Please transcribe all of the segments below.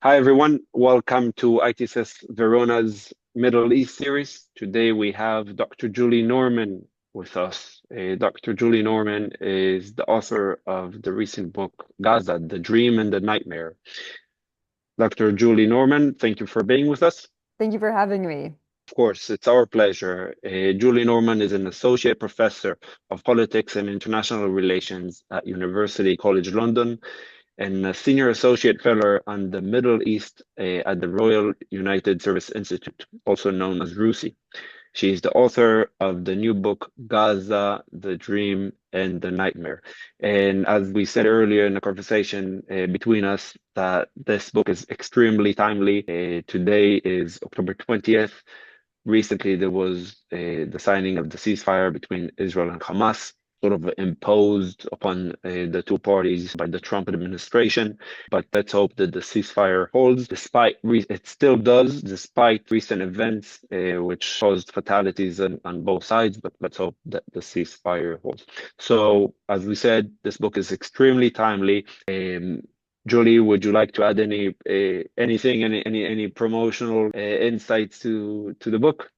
Hi, everyone. Welcome to ITSS Verona's Middle East series. Today we have Dr. Julie Norman with us. Dr. Julie Norman is the author of the recent book, Gaza, The Dream and the Nightmare. Dr. Julie Norman, thank you for being with us. Thank you for having me. Of course, it's our pleasure. Julie Norman is an associate professor of politics and international relations at University College London and a senior associate fellow on the Middle East at the Royal United Service Institute, also known as RUSI. She is the author of the new book, Gaza, The Dream and the Nightmare. And as we said earlier in the conversation between us, that this book is extremely timely. Today is October 20th. Recently, there was the signing of the ceasefire between Israel and Hamas, sort of imposed upon the two parties by the Trump administration. But let's hope that the ceasefire holds, despite it still does, despite recent events which caused fatalities on both sides. But let's hope that the ceasefire holds. So, as we said, this book is extremely timely. Julie, would you like to add any promotional insights to the book?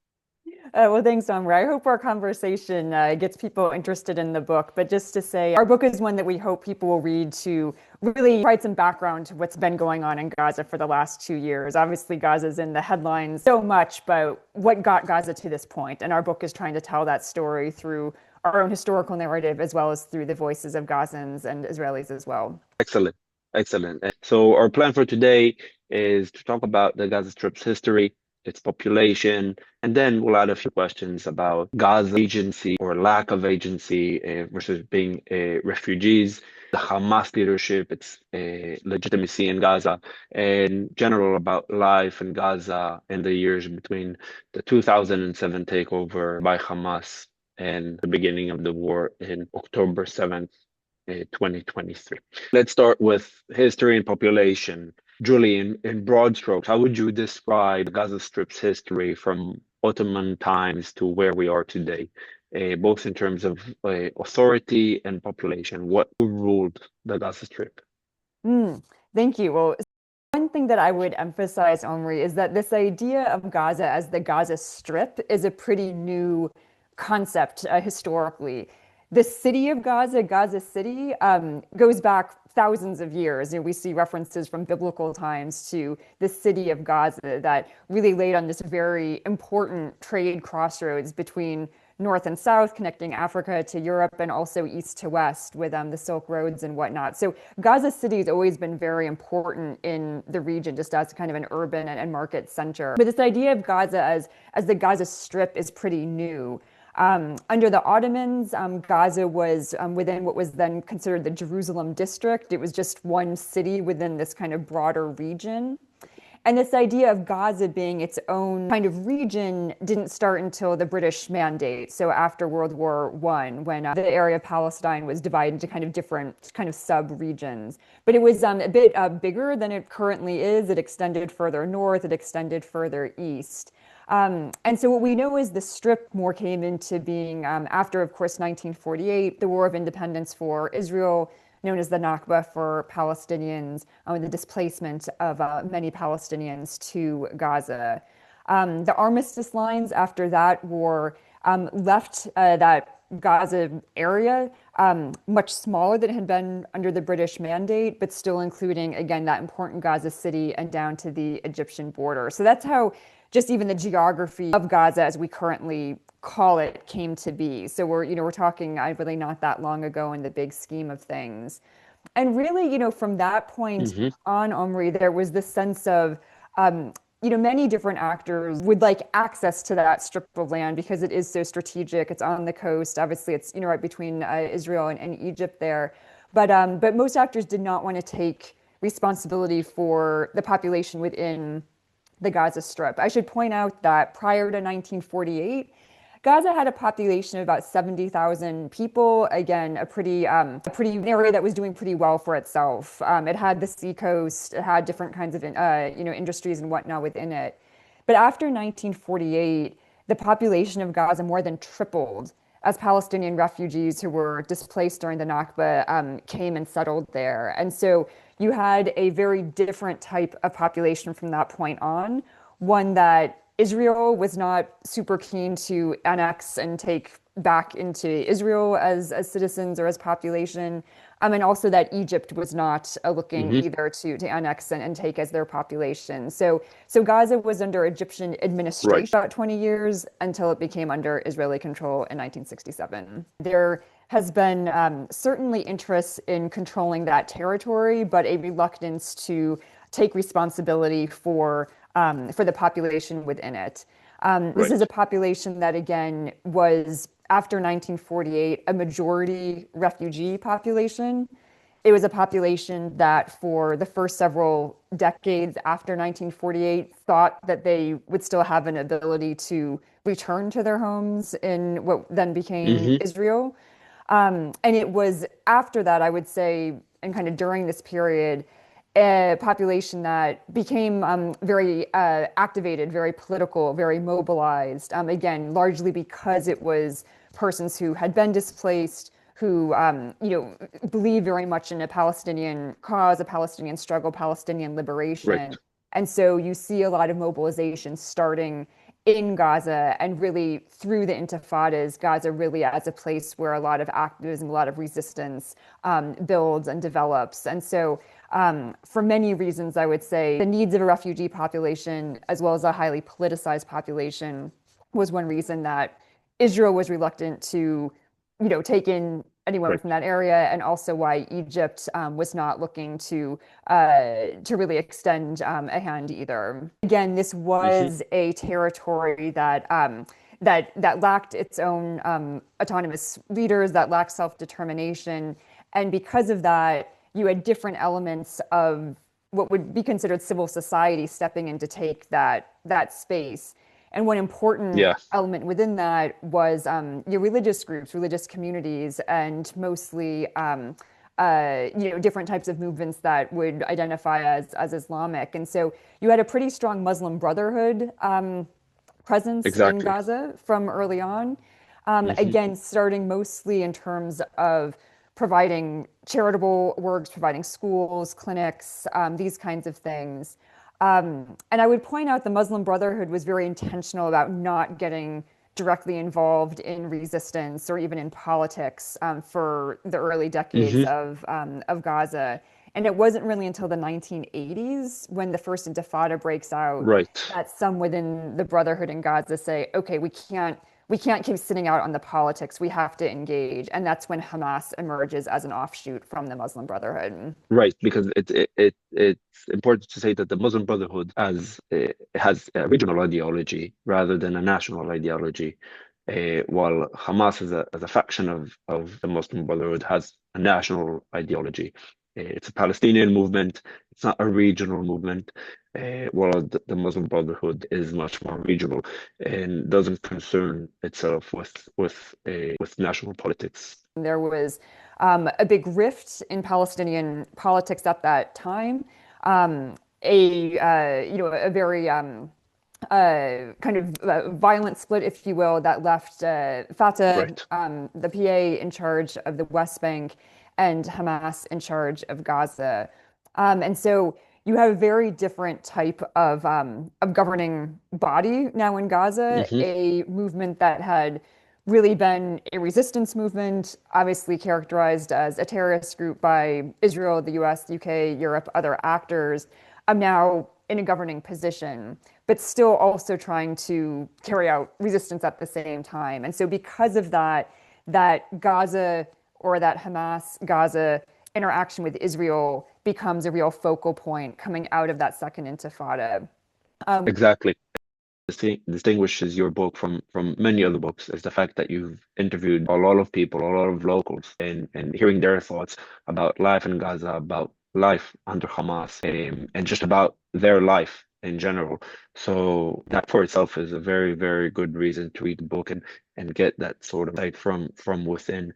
Well, thanks, Omri. I hope our conversation gets people interested in the book. But just to say, our book is one that we hope people will read to really provide some background to what's been going on in Gaza for the last 2 years. Obviously, Gaza's in the headlines so much, but what got Gaza to this point? And our book is trying to tell that story through our own historical narrative, as well as through the voices of Gazans and Israelis as well. Excellent. Excellent. So our plan for today is to talk about the Gaza Strip's history, its population, and then we'll add a few questions about Gaza agency or lack of agency versus being refugees, the Hamas leadership, its legitimacy in Gaza, and general about life in Gaza in the years between the 2007 takeover by Hamas and the beginning of the war in October 7th, 2023. Let's start with history and population. Julie, in broad strokes, how would you describe Gaza Strip's history from Ottoman times to where we are today, both in terms of authority and population? What ruled the Gaza Strip? Mm, thank you. Well, one thing that I would emphasize, Omri, is that this idea of Gaza as the Gaza Strip is a pretty new concept historically. The city of Gaza, Gaza City, goes back thousands of years. We see references from biblical times to the city of Gaza that really laid on this very important trade crossroads between North and South, connecting Africa to Europe and also East to West with the Silk Roads and whatnot. So Gaza City has always been very important in the region, just as kind of an urban and market center. But this idea of Gaza as the Gaza Strip is pretty new. Under the Ottomans, Gaza was within what was then considered the Jerusalem district. It was just one city within this kind of broader region. And this idea of Gaza being its own kind of region didn't start until the British Mandate. So after World War I, when the area of Palestine was divided into kind of different kind of sub-regions. But it was a bit bigger than it currently is. It extended further north, it extended further east. And so what we know is the Strip more came into being after, of course, 1948, the War of Independence for Israel, known as the Nakba for Palestinians, and the displacement of many Palestinians to Gaza. The armistice lines after that war left that Gaza area much smaller than it had been under the British Mandate, but still including, again, that important Gaza City and down to the Egyptian border. So that's how just even the geography of Gaza as we currently call it came to be. So we're talking really not that long ago in the big scheme of things. And really, from that point Hmm. on, Omri, there was this sense of, many different actors would like access to that strip of land because it is so strategic. It's on the coast. Obviously, it's, right between Israel and Egypt there. But most actors did not want to take responsibility for the population within the Gaza Strip. I should point out that prior to 1948, Gaza had a population of about 70,000 people. Again, a pretty area that was doing pretty well for itself. It had the seacoast, it had different kinds of industries and whatnot within it. But after 1948, the population of Gaza more than tripled as Palestinian refugees who were displaced during the Nakba came and settled there. And so, you had a very different type of population from that point on, one that Israel was not super keen to annex and take back into Israel as citizens or as population. And also that Egypt was not looking Hmm. either to annex and take as their population. So Gaza was under Egyptian Right. administration about 20 years until it became under Israeli control in 1967. There has been certainly interest in controlling that territory, but a reluctance to take responsibility for the population within it. This is Right. a population that, again, was after 1948 a majority refugee population. It was a population that, for the first several decades after 1948, thought that they would still have an ability to return to their homes in what then became Hmm. Israel. And it was after that, I would say, and kind of during this period, a population that became very activated, very political, very mobilized. Again, largely because it was persons who had been displaced, who believe very much in a Palestinian cause, a Palestinian struggle, Palestinian Right. liberation. And so you see a lot of mobilization starting in Gaza, and really through the intifadas, Gaza really as a place where a lot of activism, a lot of resistance builds and develops. And so for many reasons, I would say the needs of a refugee population, as well as a highly politicized population, was one reason that Israel was reluctant to, take in anyone Right. from that area, and also why Egypt was not looking to really extend a hand either. Again, this Hmm. was a territory that lacked its own autonomous leaders, that lacked self-determination, and because of that, you had different elements of what would be considered civil society stepping in to take that space. And one important Yeah. element within that was your religious groups, religious communities, and mostly different types of movements that would identify as Islamic. And so you had a pretty strong Muslim Brotherhood presence in Exactly. Gaza from early on. Hmm. Again, starting mostly in terms of providing charitable works, providing schools, clinics, these kinds of things. And I would point out the Muslim Brotherhood was very intentional about not getting directly involved in resistance or even in politics for the early decades Hmm. of Gaza. And it wasn't really until the 1980s, when the first Intifada breaks out, Right. that some within the Brotherhood in Gaza say, okay, we can't keep sitting out on the politics. We have to engage. And that's when Hamas emerges as an offshoot from the Muslim Brotherhood. Right, because it's important to say that the Muslim Brotherhood has a regional ideology rather than a national ideology, while Hamas as a faction of the Muslim Brotherhood has a national ideology. It's a Palestinian movement. It's not a regional movement, while the Muslim Brotherhood is much more regional and doesn't concern itself with national politics. There was a big rift in Palestinian politics at that time. A very kind of violent split, if you will, that left Fatah, Right. the PA, in charge of the West Bank, and Hamas in charge of Gaza. And so you have a very different type of governing body now in Gaza, Hmm. a movement that had really been a resistance movement, obviously characterized as a terrorist group by Israel, the US, the UK, Europe, other actors. I'm now in a governing position, but still also trying to carry out resistance at the same time. And so because of that, that Gaza, or that Hamas Gaza interaction with Israel, becomes a real focal point coming out of that second intifada. Exactly. Distinguishes your book from many other books is the fact that you've interviewed a lot of people, a lot of locals, and hearing their thoughts about life in Gaza, about life under Hamas, and just about their life in general. So that for itself is a very, very good reason to read the book and get that sort of insight from within.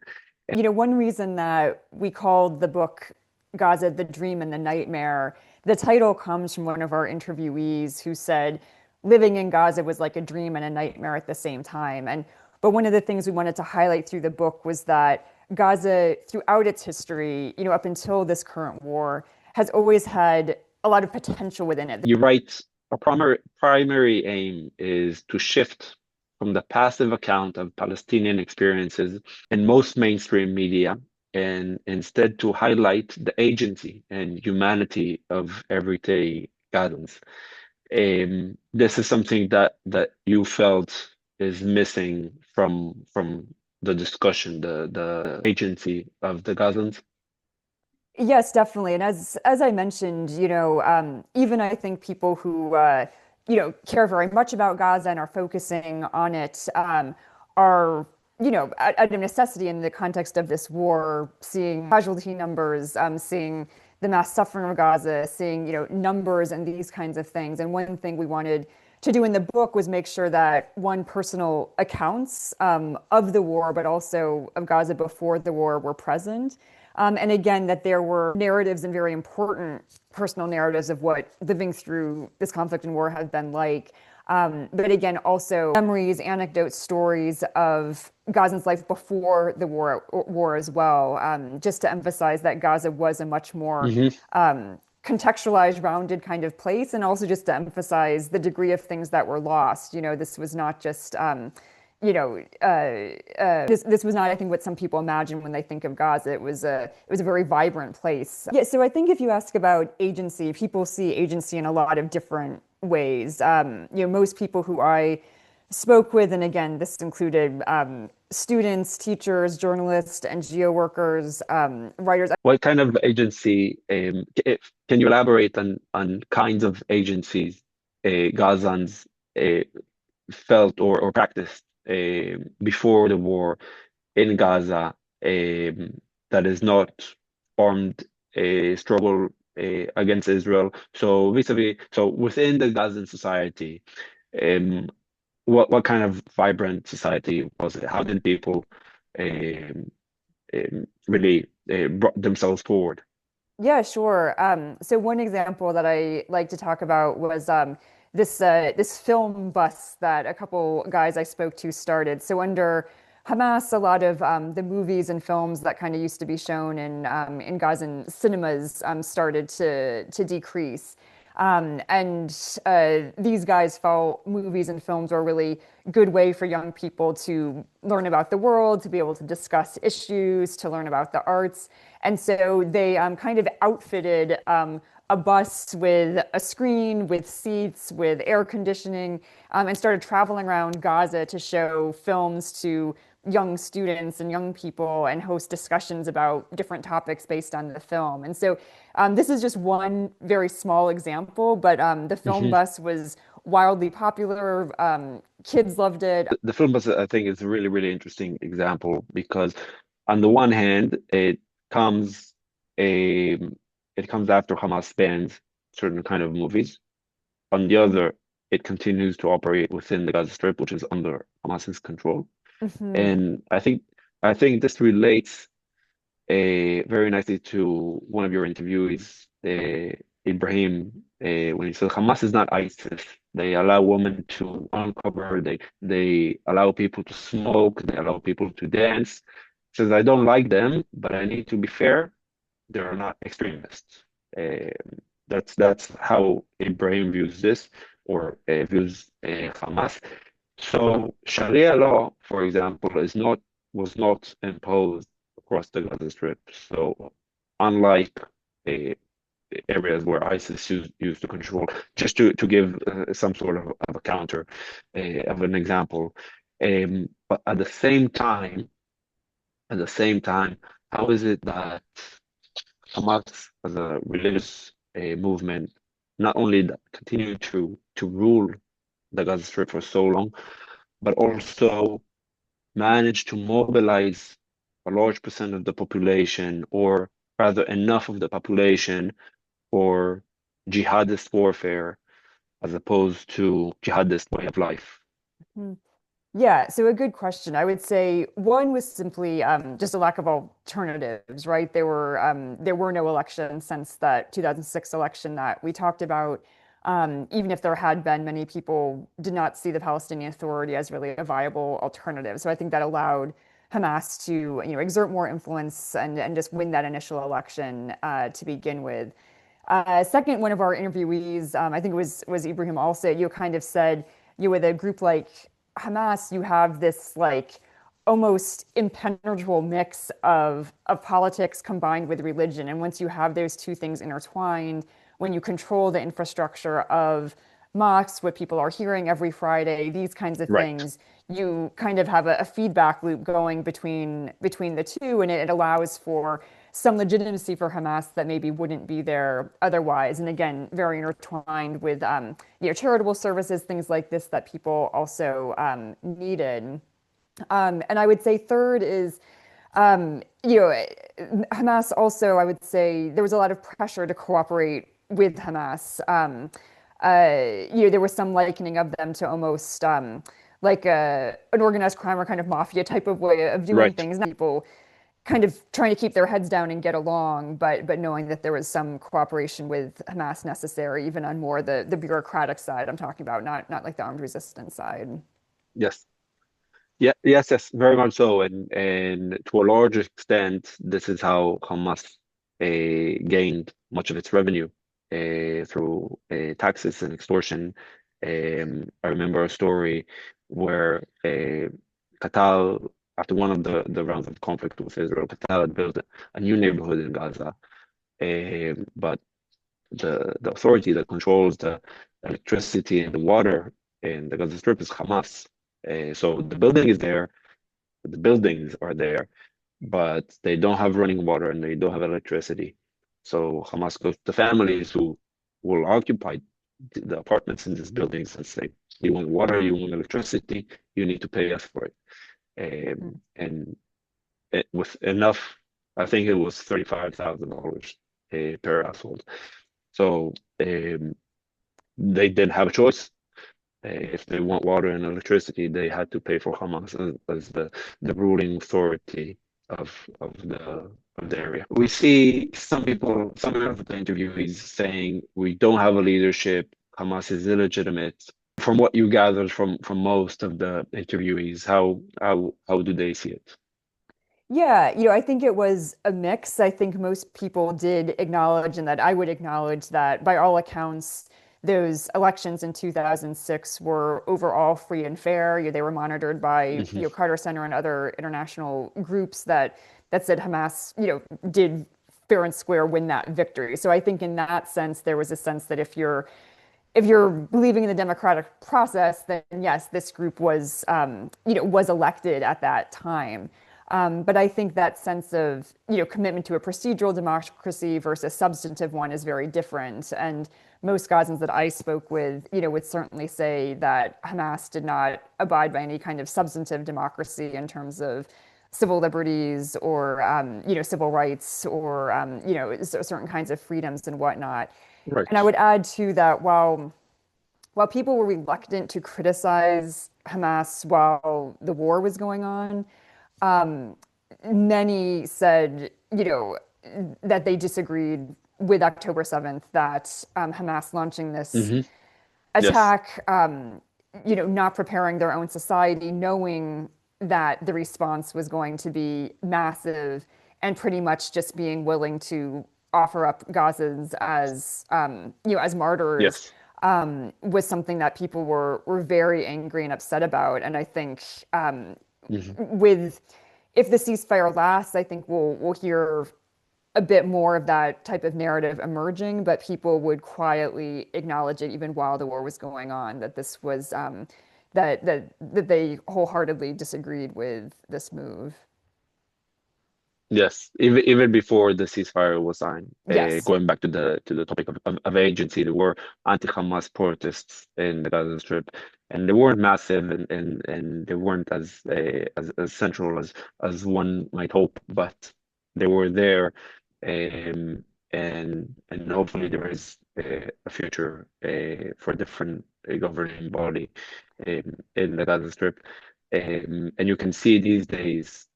One reason that we called the book Gaza, the Dream and the Nightmare, the title comes from one of our interviewees who said living in Gaza was like a dream and a nightmare at the same time. But one of the things we wanted to highlight through the book was that Gaza, throughout its history, up until this current war, has always had a lot of potential within it. You write, a primary aim is to shift from the passive account of Palestinian experiences in most mainstream media and instead to highlight the agency and humanity of everyday Gazans. This is something that you felt is missing from the discussion, the agency of the Gazans. Yes, definitely. And as I mentioned, even I think people who care very much about Gaza and are focusing on it are out of necessity in the context of this war, seeing casualty numbers, seeing the mass suffering of Gaza, seeing numbers and these kinds of things. And one thing we wanted to do in the book was make sure that one, personal accounts of the war, but also of Gaza before the war were present. And again, that there were narratives and very important personal narratives of what living through this conflict and war has been like. But again, also memories, anecdotes, stories of Gazans' life before the war as well, just to emphasize that Gaza was a much more contextualized, rounded kind of place, and also just to emphasize the degree of things that were lost. This was not just this was not, I think, what some people imagine when they think of Gaza. It was a very vibrant place. Yeah, so I think if you ask about agency, people see agency in a lot of different ways. Most people who I spoke with, and again, this included students, teachers, journalists, NGO workers, writers. What kind of agency, can you elaborate on kinds of agencies Gazans felt or practiced before the war in Gaza that is not formed a struggle against Israel? So vis-a-vis, so within the Gazan society, um, what kind of vibrant society was it? How did people um, really brought themselves forward? Yeah, sure. So one example that I like to talk about was this film bus that a couple guys I spoke to started. So under Hamas, a lot of the movies and films that kind of used to be shown in Gazan cinemas started to decrease. And these guys felt movies and films were a really good way for young people to learn about the world, to be able to discuss issues, to learn about the arts. And so they kind of outfitted a bus with a screen, with seats, with air conditioning, and started traveling around Gaza to show films to young students and young people and host discussions about different topics based on the film. And so this is just one very small example, but the film Mhm. bus was wildly popular. Kids loved it. The film was, I think, is a really, really interesting example because on the one hand, comes a it comes after Hamas bans certain kind of movies. On the other, it continues to operate within the Gaza Strip, which is under Hamas's control. Mhm. And I think this relates very nicely to one of your interviewees, Ibrahim, when he said Hamas is not ISIS. They allow women to uncover, they allow people to smoke, they allow people to dance. He says, I don't like them, but I need to be fair, they're not extremists. That's how Ibrahim views this or views Hamas. So Sharia law, for example, was not imposed across the Gaza Strip. So unlike uh, areas where ISIS used to control, just to give some sort of a counter of an example. But at the same time, how is it that Hamas as a religious movement not only that continued to rule the Gaza Strip for so long, but also managed to mobilize a large percent of the population, or rather enough of the population, for jihadist warfare as opposed to jihadist way of life? Mhm. Yeah, so a good question. I would say one was simply just a lack of alternatives, right? There were no elections since that 2006 election that we talked about. Even if there had been, many people did not see the Palestinian Authority as really a viable alternative. So I think that allowed Hamas to, exert more influence and just win that initial election to begin with. Second, one of our interviewees, I think it was Ibrahim also, you kind of said, you with a group like Hamas, you have this like almost impenetrable mix of politics combined with religion. And once you have those two things intertwined, when you control the infrastructure of mosques, what people are hearing every Friday, these kinds of Right. things, you kind of have a feedback loop going between the two, and it allows for some legitimacy for Hamas that maybe wouldn't be there otherwise. And again, very intertwined with charitable services, things like this that people also needed. And I would say third is, Hamas also, I would say there was a lot of pressure to cooperate with Hamas. There was some likening of them to almost like an organized crime or kind of mafia type of way of doing Right. things. Not people kind of trying to keep their heads down and get along, but knowing that there was some cooperation with Hamas necessary, even on more the bureaucratic side I'm talking about, not like the armed resistance side. Yes. Yeah, yes, yes, very much so. And to a large extent, this is how Hamas gained much of its revenue through taxes and extortion. I remember a story where Qatar, after one of the rounds of conflict with Israel, Qatar had built a new neighborhood in Gaza. But the authority that controls the electricity and the water in the Gaza Strip is Hamas. So the building is there, the buildings are there, but they don't have running water and they don't have electricity. So Hamas goes to families who will occupy the apartments in these buildings and say, you want water, you want electricity, you need to pay us for it. And with enough, I think it was $35,000 per household. So they didn't have a choice. If they want water and electricity, they had to pay for Hamas as the ruling authority of the area. We see some people, some of the interviewees saying we don't have a leadership, Hamas is illegitimate. From what you gathered from most of the interviewees, how do they see it? Yeah, I think it was a mix. I think most people did acknowledge, and that I would acknowledge that by all accounts, those elections in 2006 were overall free and fair. They were monitored by, Mhm. Carter Center and other international groups that said Hamas, did fair and square win that victory. So I think in that sense, there was a sense that if you're believing in the democratic process, then yes, this group was elected at that time. But I think that sense of, commitment to a procedural democracy versus substantive one is very different. And most Gazans that I spoke with, would certainly say that Hamas did not abide by any kind of substantive democracy in terms of civil liberties or, civil rights or, certain kinds of freedoms and whatnot. And I Right. would add too that while people were reluctant to criticize Hamas while the war was going on, um, many said, that they disagreed with October 7th, that Hamas launching this Hmm. Yes. attack, not preparing their own society, knowing that the response was going to be massive, and pretty much just being willing to offer up Gazans as martyrs, Yes. was something that people were very angry and upset about. And I think Hmm. with if the ceasefire lasts, I think we'll hear a bit more of that type of narrative emerging, but people would quietly acknowledge it even while the war was going on, that this was that they wholeheartedly disagreed with this move. Yes, even before the ceasefire was signed, Yes. going back to the topic of agency, there were anti-Hamas protests in the Gaza Strip, and they weren't massive and they weren't as central as one might hope, but they were there, and hopefully there is a future for a different governing body in the Gaza Strip, and you can see these days.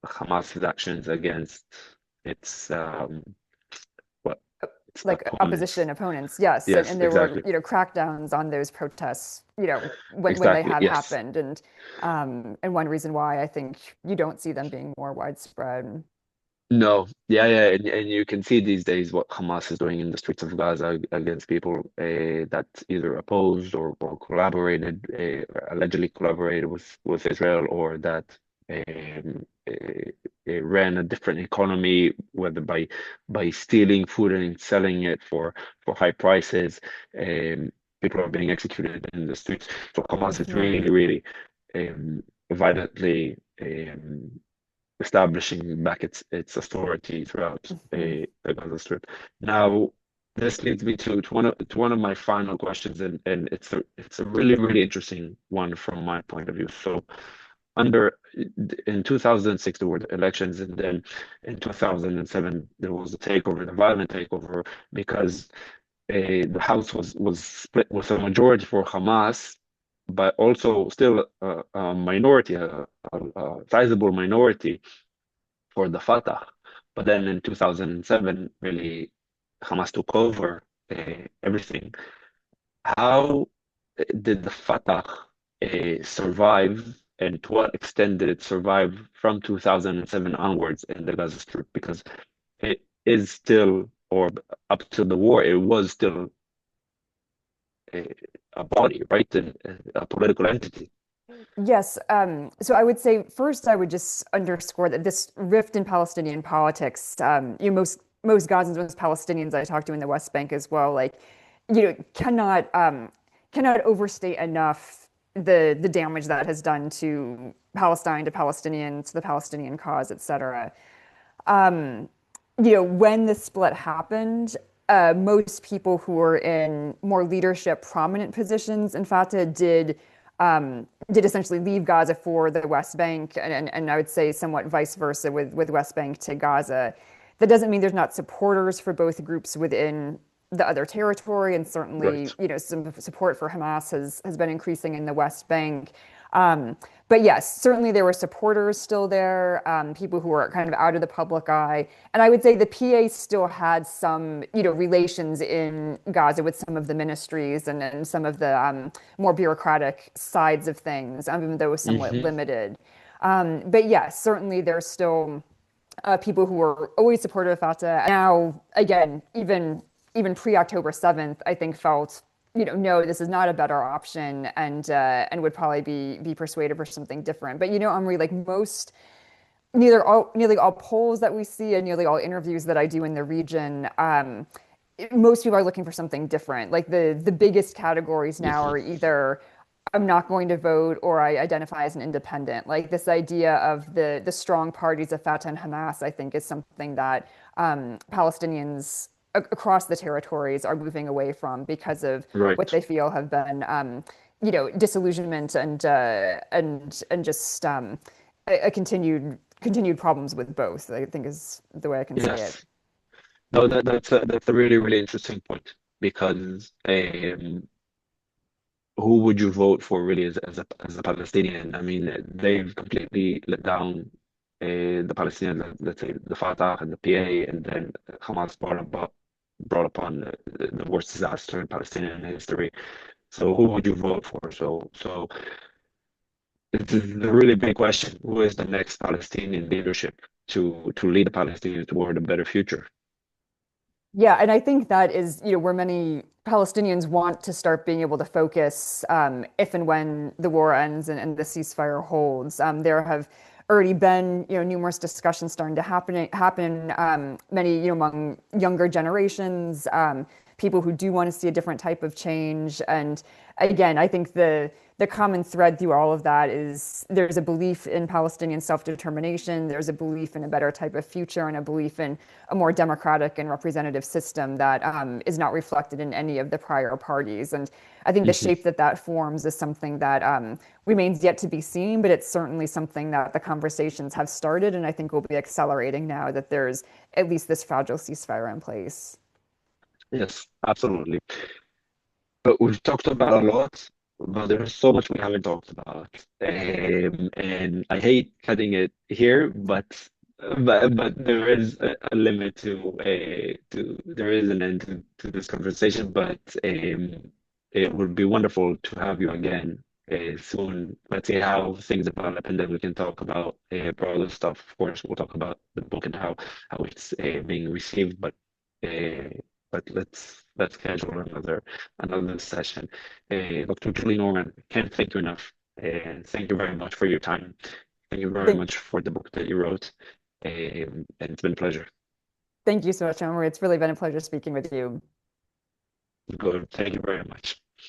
Hamas's actions against its what its Like opponents. opposition opponents, yes, and, Yes, and there were exactly. crackdowns on those protests, when they Exactly. have Yes. happened, and one reason why I think you don't see them being more widespread. No, yeah, yeah, and you can see these days what Hamas is doing in the streets of Gaza against people that either opposed or collaborated, allegedly collaborated with Israel, or that ran a different economy, whether by stealing food and selling it for high prices. People are being executed in the streets. So Hamas is Hmm. really, really violently. Establishing back its authority throughout Hmm. the Gaza Strip. Now, this leads me to one of my final questions, and it's a really really interesting one from my point of view. So, under in 2006 there were the elections, and then in 2007 there was a takeover, the violent takeover, because the House was split with a majority for Hamas, but also still a minority, a sizable minority for the Fatah. But then in 2007, really, Hamas took over everything. How did the Fatah survive, and to what extent did it survive from 2007 onwards in the Gaza Strip? Because it is still, or up to the war, it was still a, a body, right? And a political entity. Yes. So I would say first, I would just underscore that this rift in Palestinian politics, most Gazans, most Palestinians I talk to in the West Bank as well, like, cannot overstate enough the damage that has done to Palestine, to Palestinians, to the Palestinian cause, et cetera. When the split happened, most people who were in more leadership, prominent positions in Fatah did essentially leave Gaza for the West Bank, and I would say somewhat vice versa with West Bank to Gaza. That doesn't mean there's not supporters for both groups within the other territory, and certainly, Right. some support for Hamas has been increasing in the West Bank. Um, but yes, certainly there were supporters still there, people who were kind of out of the public eye. And I would say the PA still had some, relations in Gaza with some of the ministries and some of the more bureaucratic sides of things, even though it was somewhat Hmm. limited. But yes, certainly there's still people who were always supportive of Fatah. Now, again, even pre-October 7th, I think felt, no, this is not a better option, and would probably be persuaded for something different. But Omri, like nearly all polls that we see and nearly all interviews that I do in the region, most people are looking for something different. Like the biggest categories now Hmm. are either I'm not going to vote or I identify as an independent. Like this idea of the strong parties of Fatah and Hamas, I think, is something that Palestinians across the territories are moving away from because of what Right. they feel have been, disillusionment and just a continued problems with both. I think is the way I can say it. Yes. No, that's a really really interesting point, because who would you vote for really as a Palestinian? I mean, they've completely let down the Palestinians, let's say the Fatah and the PA, and then Hamas brought upon the worst disaster in Palestinian history. So who would you vote for? So this is a really big question. Who is the next Palestinian leadership to lead the Palestinians toward a better future? Yeah, and I think that is, where many Palestinians want to start being able to focus if and when the war ends and the ceasefire holds. There have already been, numerous discussions starting to happen. Many, among younger generations, people who do want to see a different type of change. And again, I think the common thread through all of that is there's a belief in Palestinian self-determination, there's a belief in a better type of future, and a belief in a more democratic and representative system that is not reflected in any of the prior parties. And I think the Mhm. shape that that forms is something that remains yet to be seen, but it's certainly something that the conversations have started, and I think will be accelerating now that there's at least this fragile ceasefire in place. Yes, absolutely. But we've talked about a lot, but there's so much we haven't talked about. And I hate cutting it here, but there is a limit to there is an end to this conversation. But it would be wonderful to have you again soon. Let's see how things develop, and then we can talk about broader stuff. Of course, we'll talk about the book and how it's being received, uh, but let's schedule another session. Dr. Julie Norman, can't thank you enough. Thank you very much for your time. Thank you very Thank, much for the book that you wrote, and it's been a pleasure. thank you so much, Omri. It's really been a pleasure speaking with you. Good. Thank you very much.